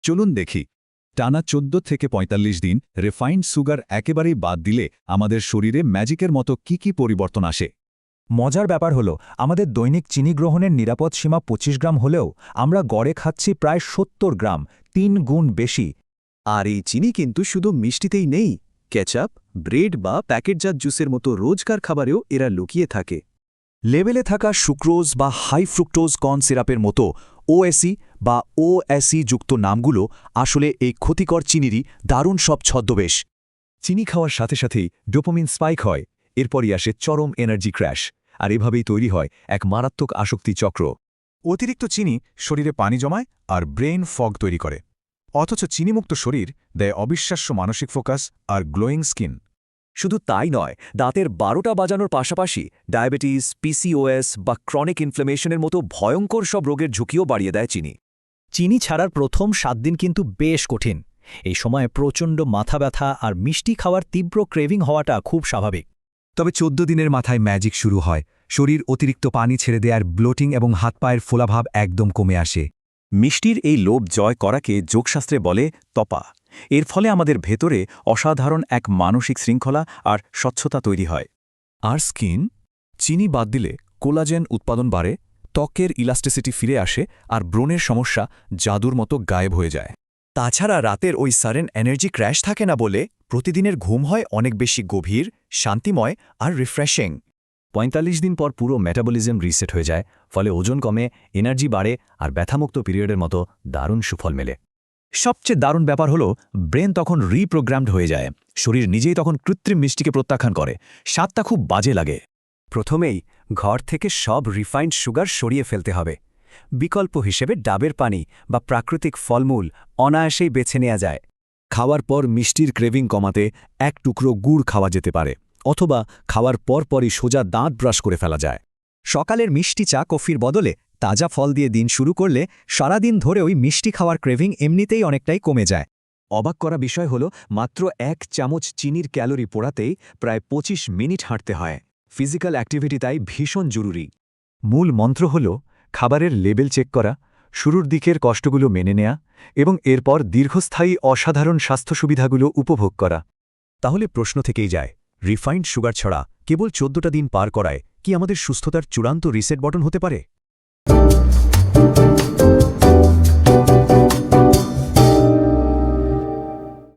চলুন দেখি টানা ১৪ থেকে ৪৫ দিন রিফাইন্ড সুগার একেবারেই বাদ দিলে আমাদের শরীরে ম্যাজিকের মতো কি পরিবর্তন আসে। মজার ব্যাপার হলো আমাদের দৈনিক চিনি গ্রহণের নিরাপদ সীমা ২৫ গ্রাম হলেও আমরা গড়ে খাচ্ছি প্রায় ৭০ গ্রাম, ৩ গুণ বেশি। আর এই চিনি কিন্তু শুধু মিষ্টিতেই নেই, কেচাপ, ব্রেড বা প্যাকেটজাত জুসের মতো রোজকার খাবারেও এরা লুকিয়ে থাকে। লেবেলে থাকা সুক্রোজ বা হাই ফ্রুক্টোজ কর্ন সিরাপের মতো ওএসি বা ওএসি যুক্ত নামগুলো আসলে এই ক্ষতিকর চিনিরই দারুণ সব ছদ্মবেশ। চিনি খাওয়ার সাথে সাথেই ডোপামিন স্পাইক হয়, এরপরই আসে চরম এনার্জি ক্র্যাশ, আর এভাবেই তৈরি হয় এক মারাত্মক আসক্তি চক্র। অতিরিক্ত চিনি শরীরে পানি জমায় আর ব্রেইন ফগ তৈরি করে, অথচ চিনিমুক্ত শরীর দেয় অবিশ্বাস্য মানসিক ফোকাস আর গ্লোয়িং স্কিন। শুধু তাই নয়, দাঁতের ১২টা বাজানোর পাশাপাশি ডায়াবেটিস, পিসিওএস বা ক্রনিক ইনফ্লেমেশনের মতো ভয়ঙ্কর সব রোগের ঝুঁকিও বাড়িয়ে দেয় চিনি। চিনি ছাড়ার প্রথম ৭ দিন কিন্তু বেশ কঠিন। এই সময় প্রচণ্ড মাথা ব্যথা আর মিষ্টি খাওয়ার তীব্র ক্রেভিং হওয়াটা খুব স্বাভাবিক। তবে ১৪ দিনের মাথায় ম্যাজিক শুরু হয়, শরীর অতিরিক্ত পানি ছেড়ে দেয়ার ব্লোটিং এবং হাত পায়ের ফোলাভাব একদম কমে আসে। মিষ্টির এই লোভ জয় করাকে যোগশাস্ত্রে বলে তপা। এর ফলে আমাদের ভেতরে অসাধারণ এক মানসিক শৃঙ্খলা আর স্বচ্ছতা তৈরি হয়। আর স্কিন, চিনি বাদ দিলে কোলাজেন উৎপাদন বাড়ে, ত্বকের ইলাস্টিসিটি ফিরে আসে আর ব্রণের সমস্যা জাদুর মতো গায়েব হয়ে যায়। তাছাড়া রাতের ওই সাডেন এনার্জি ক্র্যাশ থাকে না বলে প্রতিদিনের ঘুম হয় অনেক বেশি গভীর, শান্তিময় আর রিফ্রেশিং। ৪৫ দিন পর পুরো মেটাবলিজম রিসেট হয়ে যায়, ফলে ওজন কমে, এনার্জি বাড়ে আর ব্যথামুক্ত পিরিয়ডের মতো দারুণ সুফল মেলে। সবচেয়ে দারুণ ব্যাপার হলো ব্রেন তখন রিপ্রোগ্রামড হয়ে যায়, শরীর নিজেই তখন কৃত্রিম মিষ্টিকে প্রত্যাখ্যান করে। স্বাদটা খুব বাজে লাগে। প্রথমেই ঘর থেকে সব রিফাইন্ড সুগার সরিয়ে ফেলতে হবে। বিকল্প হিসেবে ডাবের পানি বা প্রাকৃতিক ফলমূল অনায়াসেই বেছে নেওয়া যায়। খাওয়ার পর মিষ্টির ক্রেভিং কমাতে এক টুকরো গুড় খাওয়া যেতে পারে, অথবা খাওয়ার পরপরই সোজা দাঁত ব্রাশ করে ফেলা যায়। সকালের মিষ্টি চা কফির বদলে তাজা ফল দিয়ে দিন শুরু করলে সারাদিন ধরে ওই মিষ্টি খাওয়ার ক্রেভিং এমনিতেই অনেকটাই কমে যায়। অবাক করা বিষয় হলো মাত্র ১ চামচ চিনির ক্যালোরি পোড়াতেই প্রায় ২৫ মিনিট হাঁটতে হয়। ফিজিক্যাল অ্যাক্টিভিটি তাই ভীষণ জরুরি। মূল মন্ত্র হল খাবারের লেবেল চেক করা, শুরুর দিকের কষ্টগুলো মেনে নেয়া এবং এরপর দীর্ঘস্থায়ী অসাধারণ স্বাস্থ্য সুবিধাগুলো উপভোগ করা। তাহলে প্রশ্ন থেকেই যায়, রিফাইন্ড সুগার ছাড়া কেবল ১৪টা দিন পার করায় কি আমাদের সুস্থতার চূড়ান্ত রিসেট বটন হতে পারে?